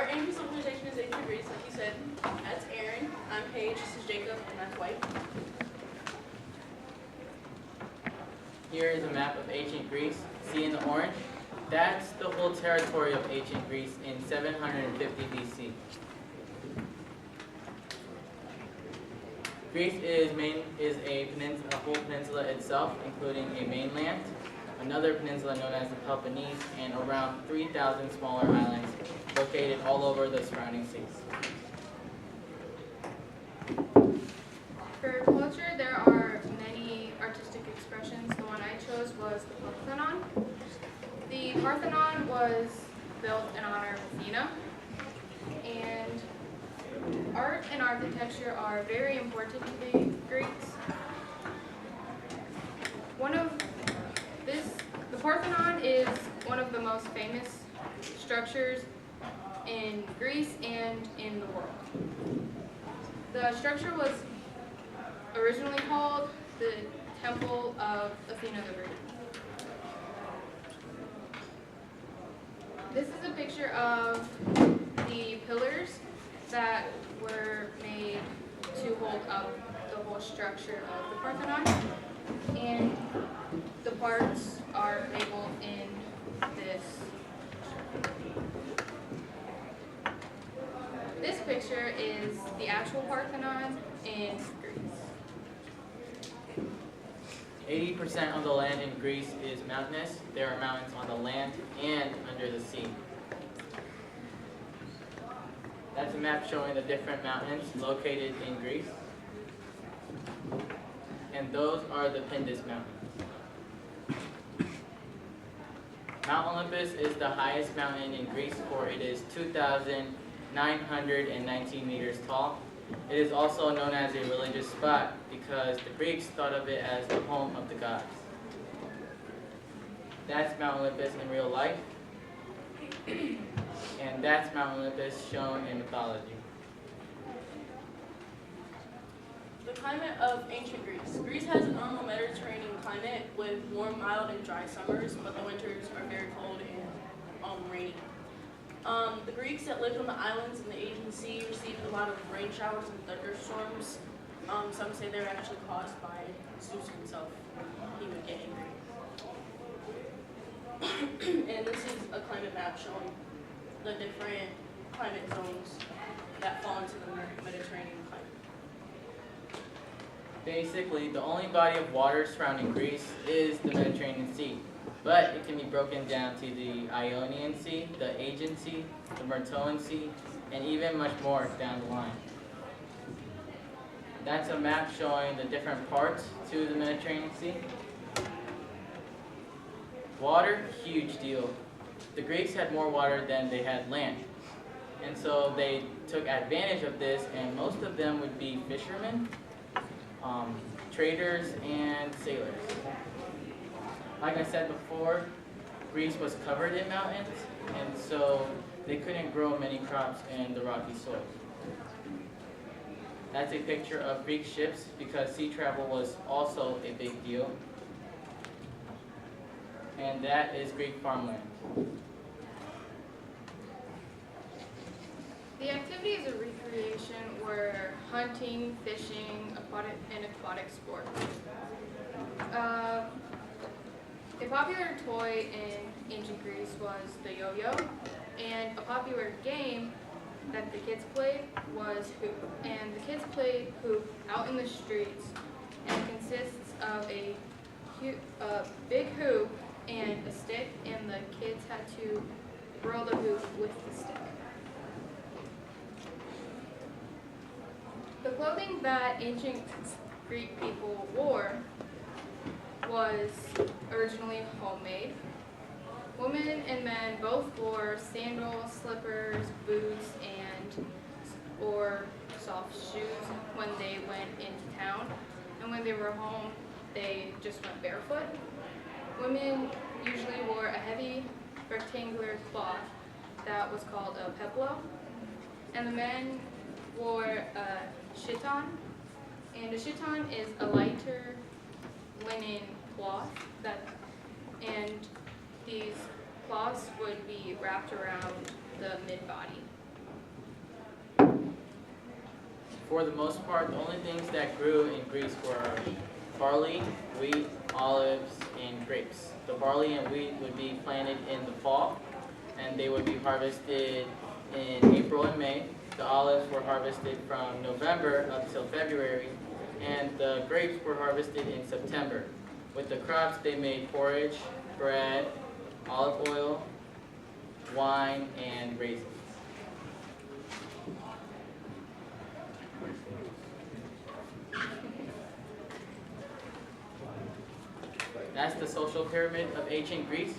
ancient civilization is ancient Greece, like you said. That's Erin. I'm Paige. This is Jacob, and that's White. Here is a map of ancient Greece. See in the orange? That's the whole territory of ancient Greece in 750 BC. Greece is a whole peninsula itself, including a mainland, another peninsula known as the Peloponnese, and around 3,000 smaller islands located all over the surrounding seas. For culture, there are many artistic expressions. The one I chose was the Parthenon. The Parthenon was built in honor of Athena, and art and architecture are very important to the Greeks. The Parthenon is one of the most famous structures in Greece and in the world. The structure was originally called the Temple of Athena the Greek. This is a picture of the pillars that were made to hold up the whole structure of the Parthenon, and the parts are labeled in this. This picture is the actual Parthenon in Greece. 80% of the land in Greece is mountainous. There are mountains on the land and under the sea. That's a map showing the different mountains located in Greece. And those are the Pindus Mountains. Mount Olympus is the highest mountain in Greece, for it is 2,919 meters tall. It is also known as a religious spot because the Greeks thought of it as the home of the gods. That's Mount Olympus in real life. And that's Mount Olympus shown in mythology. The climate of ancient Greece. Greece has a normal Mediterranean climate with warm, mild, and dry summers, but the winters are very cold and rainy. The Greeks that lived on the islands in the Aegean Sea received a lot of rain showers and thunderstorms. Some say they were actually caused by Zeus himself. He would get angry. And this is a climate map showing the different climate zones that fall into the Mediterranean climate. Basically, the only body of water surrounding Greece is the Mediterranean Sea, but it can be broken down to the Ionian Sea, the Aegean Sea, the Myrtoan Sea, and even much more down the line. That's a map showing the different parts to the Mediterranean Sea. Water, huge deal. The Greeks had more water than they had land, and so they took advantage of this, and most of them would be fishermen, traders, and sailors. Like I said before, Greece was covered in mountains, and so they couldn't grow many crops in the rocky soil. That's a picture of Greek ships because sea travel was also a big deal. And that is Greek farmland. The activities of recreation were hunting, fishing, aquatic sports. A popular toy in ancient Greece was the yo-yo, and a popular game that the kids played was hoop. And the kids played hoop out in the streets, and it consists of a big hoop and a stick, and the kids had to roll the hoop with the stick. The clothing that ancient Greek people wore was originally homemade. Women and men both wore sandals, slippers, boots, or soft shoes when they went into town. And when they were home, they just went barefoot. Women usually wore a heavy rectangular cloth that was called a peplo. And the men wore a chiton. And a chiton is a lighter linen cloth and these cloths would be wrapped around the mid-body for the most part, the only things that grew in Greece were barley, wheat, olives, and grapes. The barley and wheat would be planted in the fall, and they would be harvested in April and May. The olives were harvested from November up till February, and the grapes were harvested in September. With the crops, they made porridge, bread, olive oil, wine, and raisins. That's the social pyramid of ancient Greece.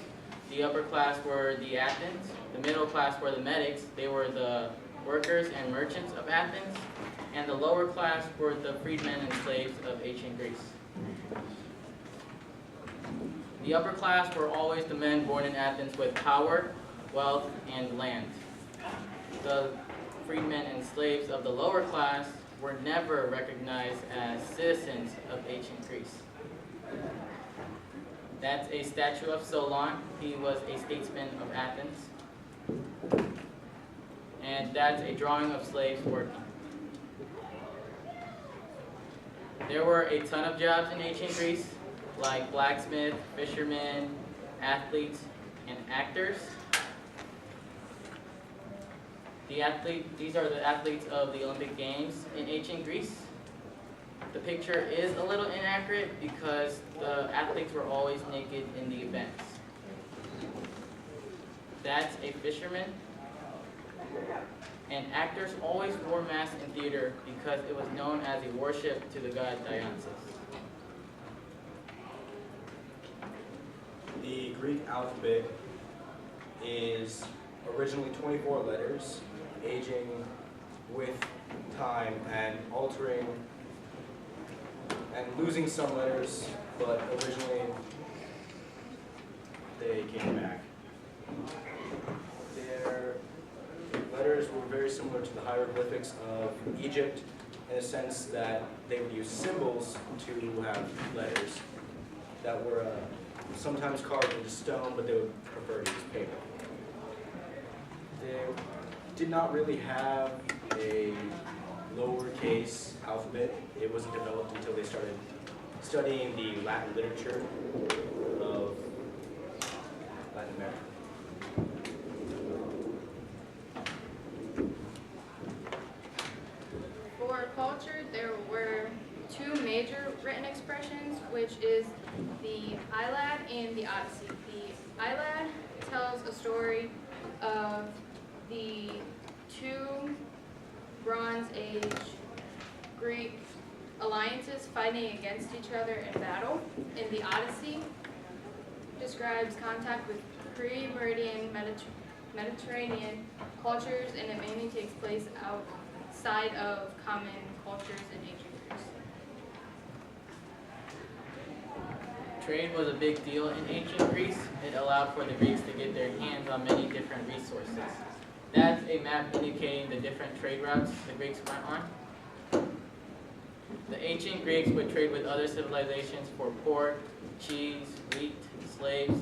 The upper class were the Athens. The middle class were the medics. They were the workers and merchants of Athens. And the lower class were the freedmen and slaves of ancient Greece. The upper class were always the men born in Athens with power, wealth, and land. The freedmen and slaves of the lower class were never recognized as citizens of ancient Greece. That's a statue of Solon. He was a statesman of Athens. And that's a drawing of slaves working. There were a ton of jobs in ancient Greece, like blacksmith, fishermen, athletes, and actors. These are the athletes of the Olympic Games in ancient Greece. The picture is a little inaccurate because the athletes were always naked in the events. That's a fisherman. And actors always wore masks in theater because it was known as a worship to the god Dionysus. The Greek alphabet is originally 24 letters, aging with time and altering and losing some letters, but originally they came back. Their letters were very similar to the hieroglyphics of Egypt in the sense that they would use symbols to have letters that were sometimes carved into stone, but they would prefer to use paper. They did not really have a lowercase alphabet. It wasn't developed until they started studying the Latin literature of Latin America. For culture, there were two major written expressions, which is the Iliad and the Odyssey. The Iliad tells a story of the two Bronze Age Greek alliances fighting against each other in battle. And the Odyssey describes contact with pre-Meridian Mediterranean cultures, and it mainly takes place outside of common cultures in ancient Greece. Trade was a big deal in ancient Greece. It allowed for the Greeks to get their hands on many different resources. That's a map indicating the different trade routes the Greeks went on. The ancient Greeks would trade with other civilizations for pork, cheese, wheat, slaves,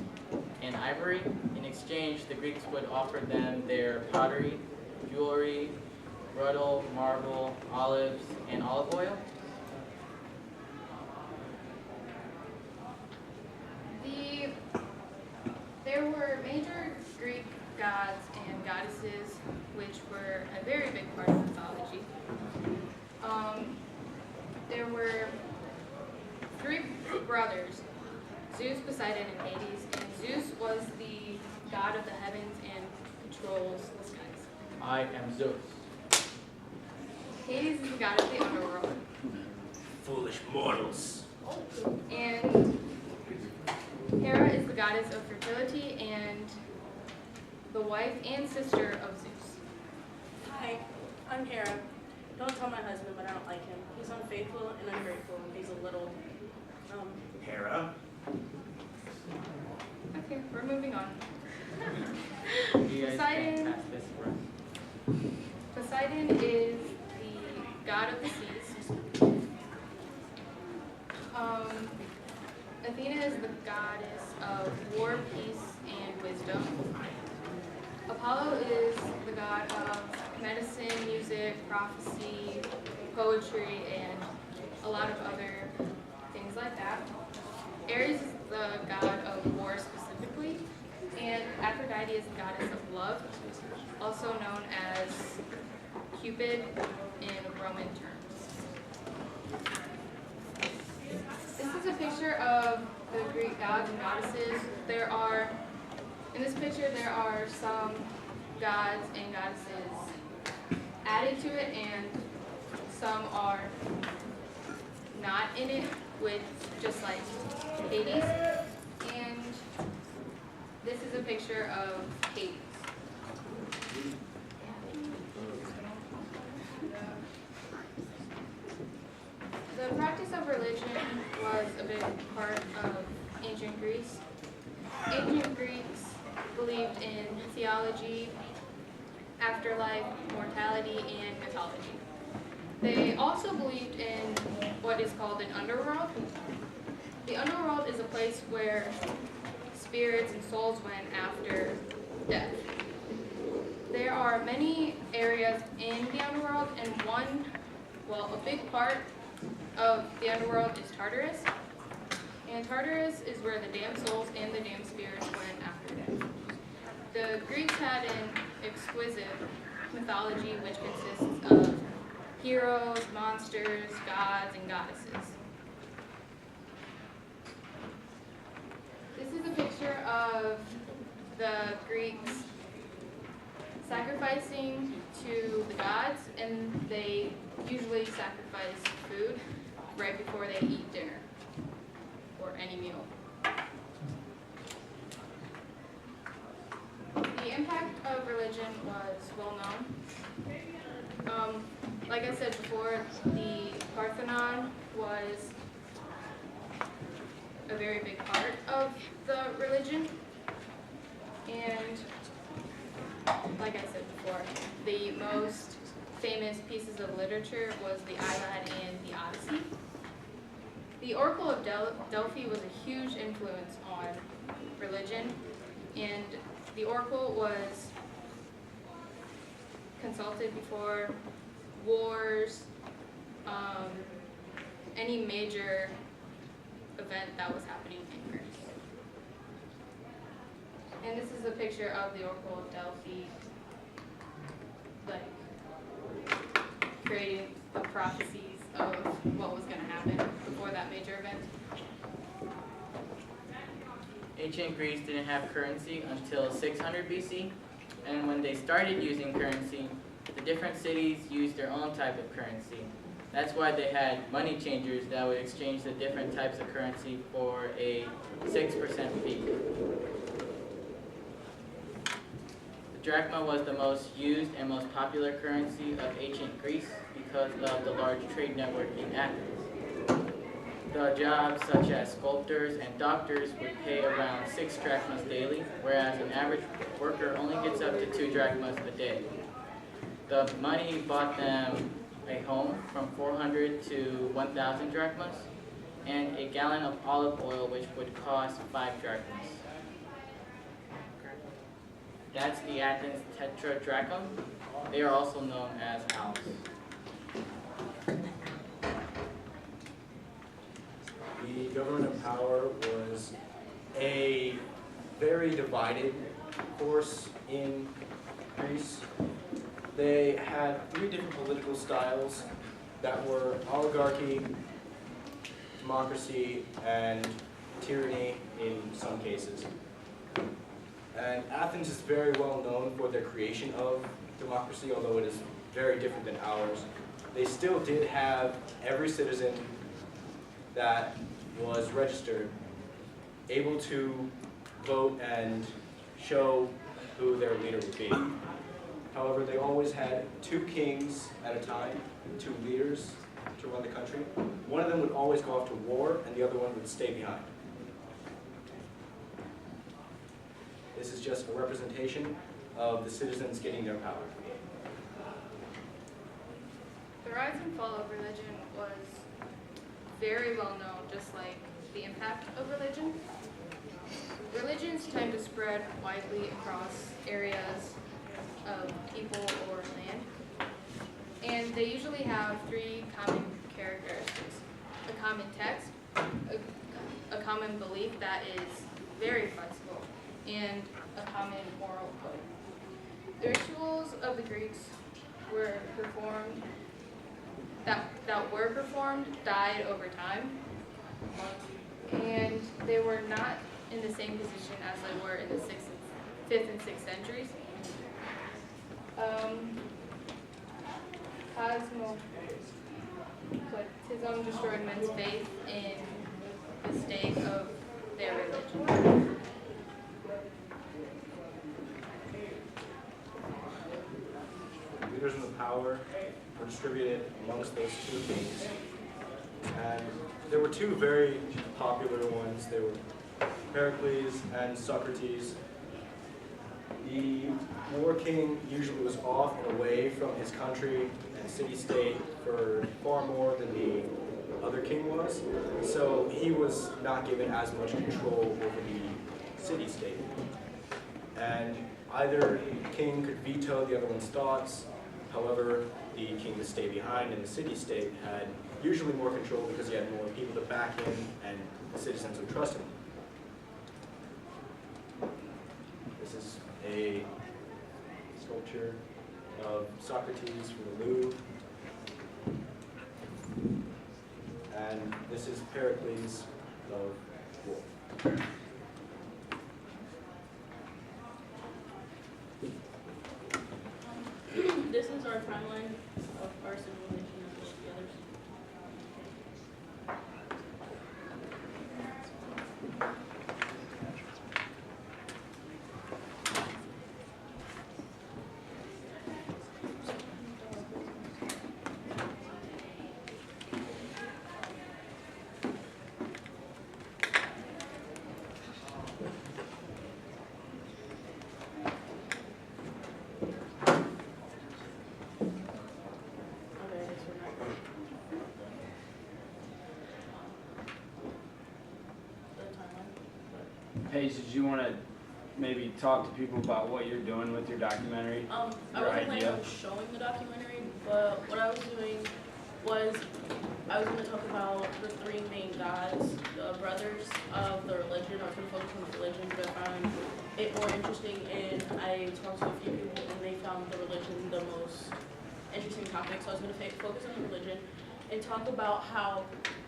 and ivory. In exchange, the Greeks would offer them their pottery, jewelry, brittle, marble, olives, and olive oil. There were major Greek gods and goddesses, which were a very big part of mythology. There were three brothers, Zeus, Poseidon, and Hades, and Zeus was the god of the heavens and controls the skies. I am Zeus. Hades is the god of the underworld. Foolish mortals. And Hera is the goddess of fertility and the wife and sister of Zeus. Hi, I'm Hera. Don't tell my husband, but I don't like him. He's unfaithful and ungrateful, and he's a little, Hera. Okay, we're moving on. You guys can pass this around. Poseidon is the god of the seas. Athena is the goddess of war, peace, and wisdom. Apollo is the god of medicine, music, prophecy, poetry, and a lot of other things like that. Ares is the god of war specifically, and Aphrodite is the goddess of love, also known as Cupid in Roman terms. This is a picture of the Greek gods and goddesses. In this picture, there are some gods and goddesses added to it, and some are not in it, with just like Hades. And this is a picture of Hades. The practice of religion was a big part of ancient Greece. Ancient Greeks believed in theology, afterlife, mortality, and mythology. They also believed in what is called an underworld. The underworld is a place where spirits and souls went after death. There are many areas in the underworld, and a big part of the underworld is Tartarus. And Tartarus is where the damned souls and the damned spirits went after death. The Greeks had an exquisite mythology which consists of heroes, monsters, gods, and goddesses. This is a picture of the Greeks sacrificing to the gods, and they usually sacrifice food right before they eat dinner or any meal. The impact of religion was well known. Like I said before, the Parthenon was a very big part of the religion. And like I said before, the most famous pieces of literature was the Iliad and the Odyssey. The Oracle of Delphi was a huge influence on religion, and the oracle was consulted before wars, any major event that was happening in Greece. And this is a picture of the Oracle of Delphi, creating the prophecies of what was going to happen before that major event. Ancient Greece didn't have currency until 600 BC, and when they started using currency, the different cities used their own type of currency. That's why they had money changers that would exchange the different types of currency for a 6% fee. The drachma was the most used and most popular currency of ancient Greece because of the large trade network in Athens. The jobs such as sculptors and doctors would pay around 6 drachmas daily, whereas an average worker only gets up to 2 drachmas a day. The money bought them a home from 400 to 1,000 drachmas, and a gallon of olive oil, which would cost 5 drachmas. That's the Athens tetradrachm. They are also known as owls. The government of power was a very divided force in Greece. They had 3 different political styles that were oligarchy, democracy, and tyranny in some cases. And Athens is very well known for their creation of democracy, although it is very different than ours. They still did have every citizen that was registered able to vote and show who their leader would be. However, they always had 2 kings at a time, 2 leaders to run the country. One of them would always go off to war, and the other one would stay behind. This is just a representation of the citizens getting their power. The rise and fall of religion was very well known, just like the impact of religion. Religions tend to spread widely across areas of people or land, and they usually basically have three common characteristics: a common text, a common belief that is very flexible, and a common moral code. The rituals of the Greeks were performed that were performed died over time, and they were not in the same position as they were in the 5th and 6th centuries. Cosmopolitanism destroyed men's faith in the state of their religion. Leaders in the power were distributed amongst those two kings. And there were two very popular ones. They were Pericles and Socrates. The war king usually was off and away from his country and city-state for far more than the other king was. So he was not given as much control over the city-state. And either king could veto the other one's thoughts. However, the king to stay behind in the city-state had usually more control because he had more people to back him and the citizens would trust him. This is a sculpture of Socrates from the Louvre. And this is Pericles of war. This is our timeline of our civilization as well as the others. Paige, did you want to maybe talk to people about what you're doing with your documentary? I Your wasn't planning idea? on showing the documentary, but what I was doing was I was going to talk about the three main gods, the brothers of the religion. I was going to focus on the religion, but I found it more interesting, and I talked to a few people, and they found the religion the most interesting topic. So I was going to focus on the religion and talk about how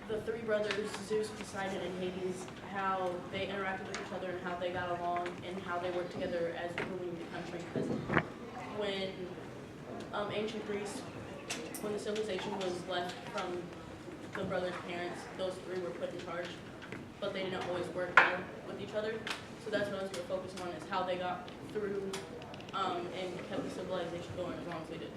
the three brothers, Zeus, Poseidon, and Hades, how they interacted with each other and how they got along and how they worked together as ruling the country. Because when ancient Greece, when the civilization was left from the brothers' parents, those three were put in charge, but they didn't always work well with each other. So that's what I was going to focus on, is how they got through and kept the civilization going as long as they did.